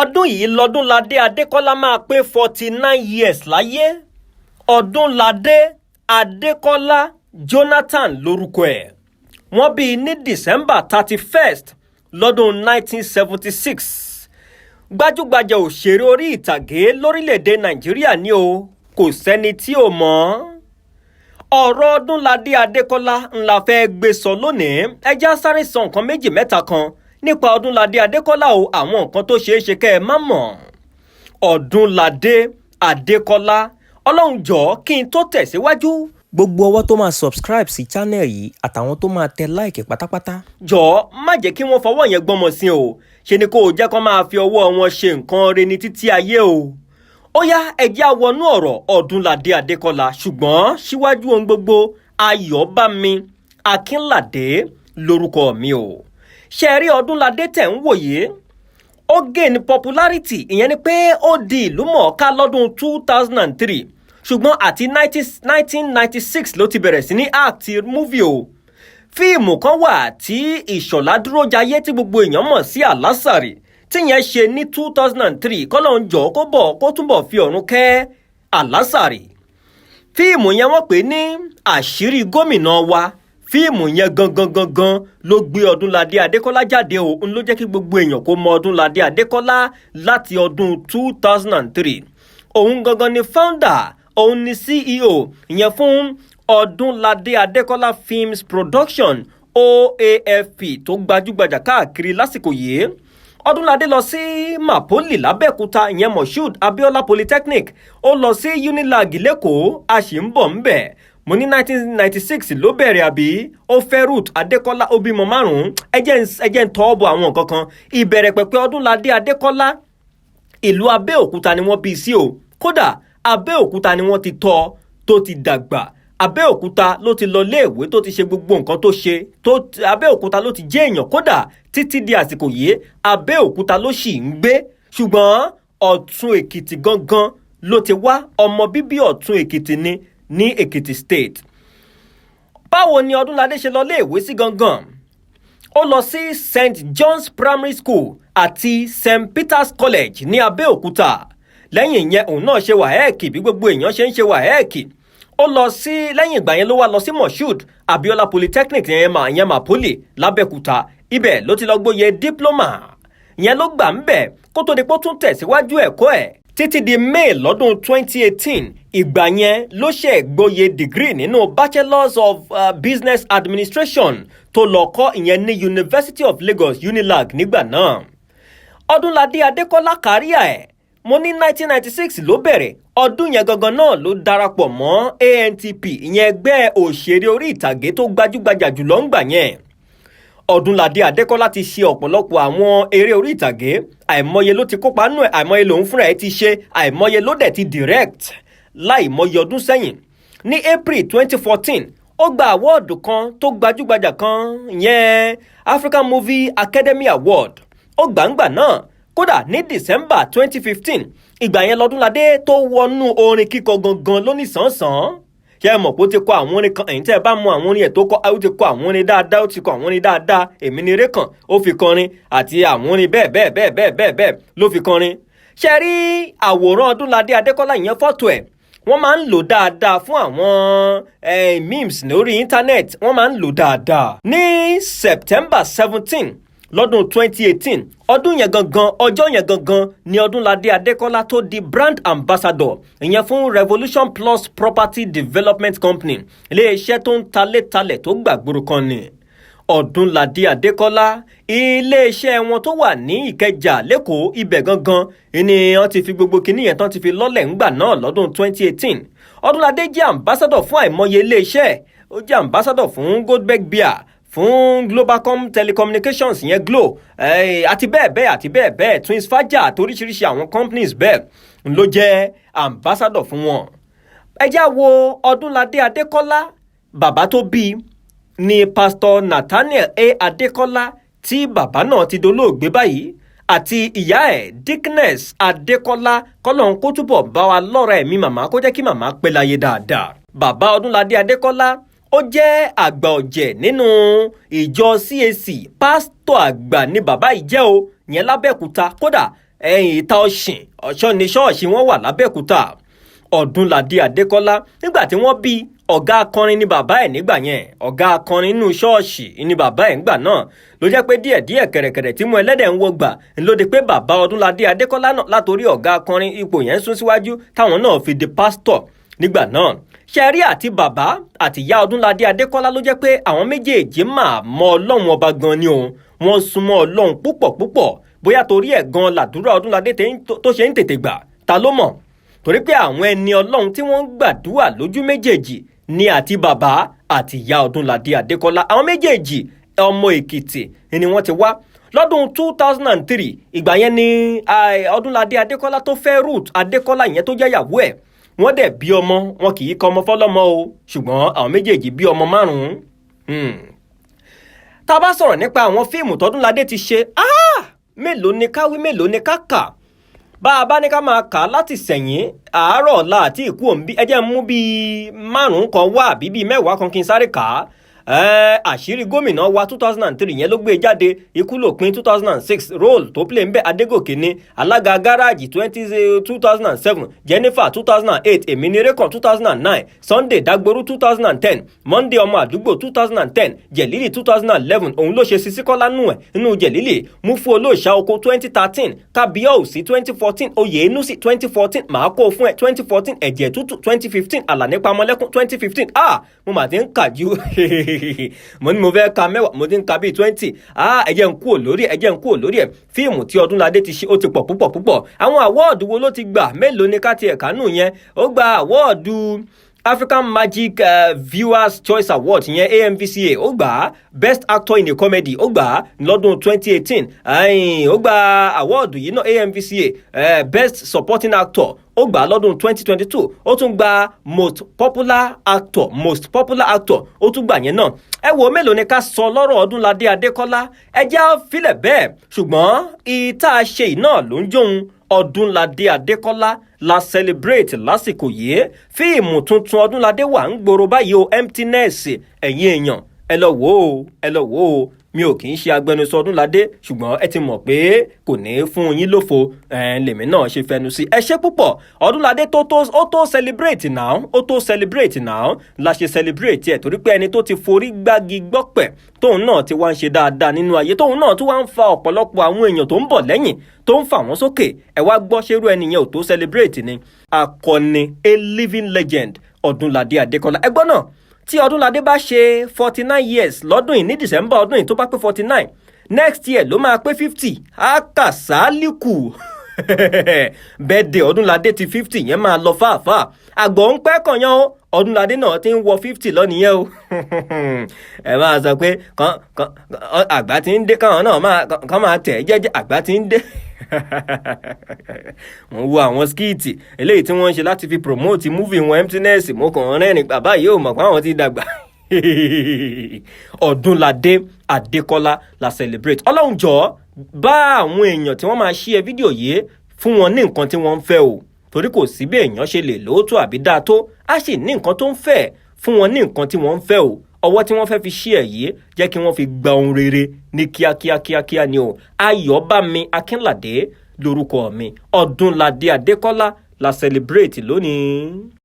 ọdún yìí lọ́dúnladé Adékọ́lá máa pé 49 years láyé. Odunlade Adekola Jonathan lórúkọ ẹ̀. Wọ́n bí ní December 31st lọ́dún 1976. Gbajúgbajà òṣèré orí ìtàgé lórílẹ̀‐èdè Nàìjíríà ni o, kò sẹ́ni tí ò mọ̀. Ọ̀rọ̀ Odunlade Adékọ́lá ńlá fẹ́ gbé sọ lónìí. Ẹ já sáré sọ nǹkan méjì mẹ́ta kan nípa Odunlade Adékọ́lá o, àwọn nǹkan tó ṣeé ṣe kẹ́ ẹ má mọ̀. Odunlade Adékọ́lá, Ọlọ́run jọ̀ọ́ kí n tó tẹ̀síwájú. Gbogbo ọwọ́ tó máa subscribe sí channel yìí àtàwọn tó máa tẹ like pátápátá. Jọ̀ọ́ má jẹ́ kí wọ́n fọwọ́ yẹn gbọ́mọ sí o. Ṣe ni kó o jẹ́ kó máa fi ọwọ́ wọn ṣe nǹkan re ní títí ayé o. Ó yá ẹ jẹ́ á wọnú ọ̀rọ̀ Odunlade Adékọ́lá, ṣùgbọ́n síwájú ohun gbogbo Ayọ̀bámi Akínládé lórúkọ mi o. Ṣé rí Odunlade tẹ̀ ń wòye? Ó gain popularity, ìyẹn ni pé ó di ìlú mọ̀ọ́ká lọ́dún 2003, ṣùgbọ́n àti 1996 ló ti bẹ̀rẹ̀ sí ní act movie o. Fíìmù kan wà tí Ìṣọ̀lá Dúrójayé tí gbogbo èèyàn mọ̀ sí Àlásàrì tí yẹn ṣe ní 2003, kọ́lọ́n jọ̀ọ́ kó bọ̀ kó túnbọ̀ fi ọ̀run kẹ́ Àlásàrì. Fíìmù yẹn wọ́n pè ní Àṣírí Gómìnà wa. Fíìmù yẹn gangan ló gbé Odunlade Adékọ́lá jáde o, ń ló jẹ́ kí gbogbo èèyàn kó mọ Odunlade Adékọ́lá láti ọdún 2003. Òun gangan ni founder, òun ni CEO ìyẹn fún Odunlade Adékọ́lá Films Production OAFP tó gbajúgbajà káàkiri lásìkò yìí. Odunlade lọ sí Mapoli lábẹ́òkúta, ìyẹn Moshood Abiola Polytechnic. Ó lọ sí Unilag lẹ́kọ̀ọ́, a sì ń bọ̀ ń bẹ̀. Mo ní 1996 ló bẹ̀rẹ̀ àbí? Ó fẹ́ Ruth Adékọ́lá, ó bímọ 5. ẹ jẹ́ ń tọ́ bọ̀ àwọn nǹkan kan. Ìbẹ̀rẹ̀ pẹ̀pẹ̀ Odunlade Adékọ́lá, ìlú Abẹ́òkúta ni wọ́n bí sí o. Kódà Abẹ́òkúta ni wọ́n ti tọ́ tó ti dàgbà. Abẹ́òkúta ló ti lọ léèwé tó ti ṣe gbogbo nǹkan tó ṣe. Abẹ́òkúta ló ti jẹ́ èèyàn, kódà títí di àsìkò yìí Abẹ́òkúta ló sì ń gbé. Ṣùgbọ́n Ọ̀tún Èkìtì gangan ló ti wá, ọmọ bíbí Ọ̀tún Èkìtì ni ní Èkìtì State. Báwo ni Odunlade ṣe lọ léèwé sí gangan? Ó lọ sí St John's Primary School àti St Peter's College ní Abẹ́òkúta. Lẹ́yìn ìyẹn òun náà ṣe WAEC bí gbogbo èèyàn ṣe ń ṣe WAEC. Ó lọ sí lẹ́yìn ìgbà yẹn ló wá lọ sí Moshood Abiola Polytechnic ìyẹn Mapoli lábẹ́òkúta. Ibẹ̀ ló ti lọ gbóyè diploma. Ìyẹn ló gbà ń bẹ̀ kó tó di pé ó tún tẹ̀síwájú ẹ̀kọ́ ẹ̀ títí di May lọ́dún 2018. Ìgbà yẹn ló ṣe gbóyè degree nínú Bachelors of Business Administration tó lọ kọ́ ìyẹn ní University of Lagos Unilag nígbà náà. Odunlade Adékọ́lá káríà ẹ̀, mo ní 1996 ló bẹ̀rẹ̀. Ọdún yẹn gangan náà ló darapọ̀ mọ́ ANTP, ìyẹn ẹgbẹ́ òṣèré orí ìtàgé tó gbajúgbajà jùlọ ńgbà yẹn. Odunlade Adékọ́lá ti ṣe ọ̀pọ̀lọpọ̀ àwọn eré orí ìtàgé, àìmọye ló ti kópa nínú ẹ̀, àìmọye lòun fúnra ẹ̀ ti ṣe, àìmọye ló dẹ̀ ti direct láìmọye ọdún sẹ́yìn. Ní April 2014, ó gba awọ́ọ̀dù kan tó gbajúgbajà kan, ìyẹn African Movie Academy Award. Ó gbàǹgbà náà. Kódà ní December 2015, ìgbà yẹn lọ́dúnladé tó wọnú orin kíkọ gangan lónìsànsán. Ṣé ẹ mọ̀ pé ó ti kọ àwọn orin kan, ẹ̀yin tẹ́ ẹ bá mọ àwọn orin ẹ̀ tó kọ, ó ti kọ àwọn orin dáadáa, ó ti kọ àwọn orin dáadáa. Èmi ni eré kan ó fi kọrin àti àwọn orin bẹ́ẹ̀ ló fi kọrin. Ṣé rí àwòrán Odunlade Adékọ́lá ìyẹn fọ́tò ẹ̀, wọ́n máa ń lò dáadáa fún àwọn memes lórí íńtánẹ́ẹ̀tì, wọ́n máa ń lò dáadáa. Ní September 17 lọ́dún 2018, ọdún yẹn gangan, ọjọ́ yẹn gangan ni Odunlade Adékọ́lá tó di brand ambassador ìyẹn fún Revolution Plus Property Development Company, iléeṣẹ́ tó ń talẹ̀ tó gbàgbóró kan ni. Odunlade Adékọ́lá, iléeṣẹ́ wọn tó wà ní Ìkẹjà lẹ́kọ̀ọ́, ibẹ̀ gangan ni wọ́n ti fi gbogbo kinní yẹn tán ti fi lọ́lẹ̀ ńgbà náà lọ́dún 2018. Odunlade jẹ́ ambassador fún àìmọye iléeṣẹ́. Ó jẹ́ ambassador fún Goldberg Beer, fún Globacom Telecommunications ìyẹn Glo, àti bẹ́ẹ̀ bẹ́ẹ̀ Twins Faja àti oríṣiríṣi àwọn companies bẹ́ẹ̀ ló jẹ́ ambassador fún wọn. Ẹ já wo Odunlade Adékọ́lá, bàbá tó bí ni Pastor Nathaniel A. Adekola tí bàbá náà ti dolóògbé báyìí, àti ìyá ẹ̀ Dickness Adekola, kọ́lọ́n kó túbọ̀ bá wa lọ́ra ẹ̀mí màmá, kó jẹ́ kí màmá pẹ́ láyé dáadáa. Bàbá Odunlade Adékọ́lá ó jẹ́ àgbà ọ̀jẹ̀ nínú ìjọ CAC, pásítọ̀ àgbà ni bàbá yìí jẹ́ o, yẹn lábẹ́òkúta. Kódà ìta ọ̀ṣọ́ ni ṣọ́ọ̀ṣì wọn wà lábẹ́òkúta. Odunlade Adekola nígbà tí wọ́n bí ọ̀gá akọrin ni bàbá ẹ̀ nígbà yẹn, ọ̀gá akọrin nínú ṣọ́ọ̀ṣì ni bàbá ẹ̀ nígbà náà, ló jẹ́ pé díẹ̀díẹ̀ kẹ̀rẹ̀kẹ̀rẹ̀ tí mú ẹlẹ́dẹ̀ ń wọgbà ló di pé bàbá Odunlade Adekola náà látòrí ọ̀gá akọrin ipò yẹn sún síwájú táwọn náà fi di pásítọ̀ nígbà náà. Ṣẹ́rí àti bàbá àti ìyá Odunlade Adekola ló jẹ́ pé àwọn méjèèjì máa mọ Ọlọ́run ọba gan ni òun, wọ́n súnmọ́ Ọlọ́run púpọ̀ bóyá torí ẹ̀ gan làdúrà Odunlade tó ṣe ń tètè gbà, ta ló mọ̀? Torí pé àwọn ẹni Ọlọ́run tí wọ́n ń gbàdúrà lójú méjèèjì ni àti bàbá àti ìyá Odunlade Adekola. Àwọn méjèèjì ọmọ Èkìtì ni wọ́n ti wá. Lọ́dún 2003 ìgbà yẹn ni Odunlade Adekola tó fẹ́ Ruth Adekola yẹn tó jẹ́ ìyàwó ẹ̀. Wọ́n dẹ̀ bí ọmọ, wọn kì í kọ ọmọ fọ́lọ́mọ o, ṣùgbọ́n àwọn méjèèjì bí ọmọ 5. Tá a bá sọ̀rọ̀ nípa àwọn fíìmù t'Odunlade ti ṣe, mélòó ni ká wí, mélòó ni ká kà? Bá a bá ní ká máa kà á láti sẹ̀yìn àárọ̀ ọ̀la àti ìkú òǹbí, ẹ jẹ́ mú bíi 5 kan wá àbí bíi 10 kan kí n sáré kà á. Àṣírí gómìnà wa 2003 yẹn ló gbé jáde, Ikú lòpin 2006, role tó play ń bẹ Adégòkè ni, alága gáràjì 2007, Jennifer 2008, èmi ni rékàn 2009, Sunday Dagboru 2010, Monday ọmọ àdúgbò 2010, Jẹ̀lílì 2011, òun ló ṣe Sisi Kọ́lá nínú Jẹ̀lílì, Múfú Olóòṣà Oko 2013, Kábíyọ̀sí 2014, Oyènúsì 2014, màá kó fún ẹ 2014, Ẹ̀jẹ̀ Tútù 2015, Àlàní Pamọ́lẹ́kún 2015. Mo mà ti ń kà ju mo ní mo fẹ́ ka 10, mo ti ń ka bíi 20. ẹ̀jẹ̀ ń kú olórí ẹ̀. Fíìmù tí Odunlade ti ṣe ó ti pọ̀ púpọ̀. Àwọn àwọ́ọ̀dù wo ló ti gbà? Mélòó ni ká ti ẹ̀ka nù yẹn? Ó gba àwọ́ọ̀dù African Magic Viewers Choice Award yẹn AMVCA, ó gbà Best Actor in a Comedy, ó gbà lọ́dún 2018. Ó gba àwọ́ọ̀dù yìí náà AMVCA Best Supporting Actor, ó gbà lọ́dún 2022. Ó tún gba Most Popular Actor, ó tún gbà yẹn náà. Ẹ wo mélòó ni ká sọ lọ́rọ̀ Odunlade Adekola, ẹ já filẹ̀ bẹ́ẹ̀, ṣùgbọ́n ìta ṣe iná ló ń jóun. Odunlade Adekola la celebrate lásìkò yìí. Fíìmù tuntun Odunlade wà ń gbòòrò báyìí o, Emptiness. Ẹ̀yin èèyàn ẹ lọ wò ó. Mi ò kì í ṣe agbẹnusọ Odunlade, ṣùgbọ́n ẹ ti mọ̀ pé kò ní fún yín lófo, lèmi náà ṣe fẹnu sí. Ẹ ṣé púpọ̀. Odunlade ó tó celebrate now, la ṣe celebrate ẹ̀ torí pé ẹni tó ti forí gbági gbọ́pẹ̀ tóun náà ti wá ń ṣe dáadáa nínú ayé, tóun náà tún wá ń fa ọ̀pọ̀lọpọ̀ àwọn èèyàn tó ń bọ̀ lẹ́yìn tó ń fà wọ́n sókè. Ẹ wá gbọ́ ṣerú ẹnìyẹn ò tó celebrate ni. Akọni, a living legend, Odunlade Adekola. Ẹ gbọ́ náà, tí Odunlade bá ṣe 49 years lọ́dún yìí ní December ọdún yìí tó bá pé 49, next year ló máa pé 50. Akàsálíkù birthday Odunlade ti 50 yẹn máa lọ fàáfàá. Àgbọ̀ ń pẹ́ kànyán o, Odunlade náà ti ń wọ 50 lọ́nìyẹn o. Ẹ máa sọ pé àgbà ti ń dé, káwọn náà máa tẹ̀ jẹ́jẹ́, àgbà ti ń dé. Wọ́n wo àwọn skíìtì eléyìí tí wọ́n ń ṣe láti fi promote movie wọn Emptiness, mo kàn rẹ́rìn bàbá yìí ò mọ̀ pé àwọn ti dàgbà. Odunlade Adekola la celebrate. Ọlọ́run jọ̀ọ́ bá àwọn èèyàn tí wọ́n máa share fídíò yìí fún wọn ní nǹkan tí wọ́n ń fẹ́ o, torí kò sí bí èèyàn ṣe lè lóòótọ́ àbí dáa tó, á sì ní nǹkan tó ń fẹ́, fún wọn ní nǹkan tí wọ́n ń fẹ́ o. Ọwọ́ tí wọ́n fẹ́ fi share yìí jẹ́ kí wọ́n fi gba ohun rere ní kíákíá ni o. Ayọ̀bámi Akínládé lórúkọ mi. Odunlade Adekola la celebrate lónìí.